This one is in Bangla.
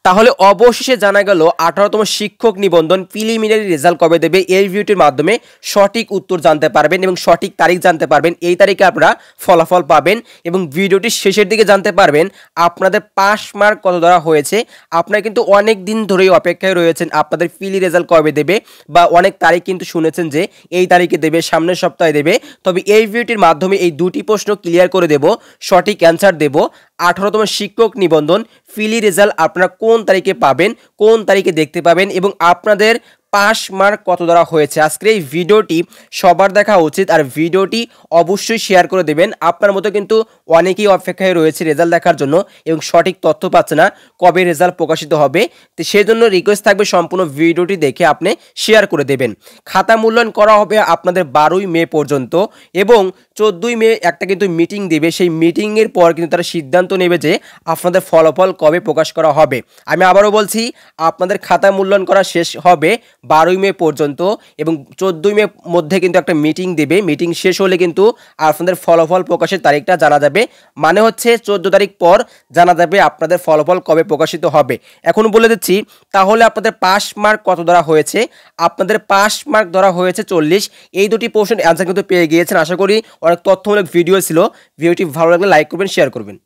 তাহলে অবশেষে জানা গেল 18তম শিক্ষক নিবন্ধন প্রিলিমিনারি রেজাল্ট কবে দেবে। এই ভিডিওটির মাধ্যমে সঠিক উত্তর জানতে পারবেন এবং সঠিক তারিখ জানতে পারবেন। এই তারিখে আপনারা ফলাফল পাবেন এবং ভিডিওটির শেষের দিকে জানতে পারবেন আপনাদের পাস মার্ক কত ধরা হয়েছে। আপনারা কিন্তু অনেক দিন ধরেই অপেক্ষায় রয়েছেন আপনাদের প্রিলি রেজাল্ট কবে দেবে, বা অনেক তারিখ কিন্তু শুনেছেন যে এই তারিখে দেবে, সামনের সপ্তাহে দেবে। তবে এই ভিডিওটির মাধ্যমে এই দুটি প্রশ্ন ক্লিয়ার করে দেব, সঠিক অ্যান্সার দেব। 18তম শিক্ষক নিবন্ধন প্রিলি রেজাল্ট আপনারা কোন তারিখে পাবেন, কোন তারিখে দেখতে পাবেন এবং আপনাদের পাস মার্ক কত ধরা হয়েছে। আজকের এই ভিডিওটি সবার দেখা উচিত, আর ভিডিওটি অবশ্যই শেয়ার করে দেবেন। আপনার মতো কিন্তু অনেকেই অপেক্ষায় রয়েছে রেজাল্ট দেখার জন্য এবং সঠিক তথ্য পাচ্ছে না কবে রেজাল্ট প্রকাশিত হবে। তো সেই জন্য রিকোয়েস্ট থাকবে সম্পূর্ণ ভিডিওটি দেখে আপনি শেয়ার করে দেবেন। খাতা মূল্যায়ন করা হবে আপনাদের 12ই মে পর্যন্ত এবং 14ই মে একটা কিন্তু মিটিং দেবে। সেই মিটিংয়ের পর কিন্তু তারা সিদ্ধান্ত নেবে যে আপনাদের ফলাফল কবে প্রকাশ করা হবে। আমি আবারও বলছি, আপনাদের খাতা মূল্যায়ন করা শেষ হবে 12ই মে পর্যন্ত এবং 14ই মে মধ্যে কিন্তু একটা মিটিং দেবে। মিটিং শেষ হলে কিন্তু আপনাদের ফলাফল প্রকাশের তারিখটা জানা যাবে। মানে হচ্ছে 14 তারিখ পর জানা যাবে আপনাদের ফলাফল কবে প্রকাশিত হবে। এখন বলে দিচ্ছি, তাহলে আপনাদের পাস মার্ক কত ধরা হয়েছে। আপনাদের পাস মার্ক ধরা হয়েছে 40। এই দুটি প্রশ্নের অ্যান্সার কিন্তু পেয়ে গিয়েছেন। আশা করি অনেক তথ্যমূলক ভিডিও ছিল। ভিডিওটি ভালো লাগলে লাইক করবেন, শেয়ার করবেন।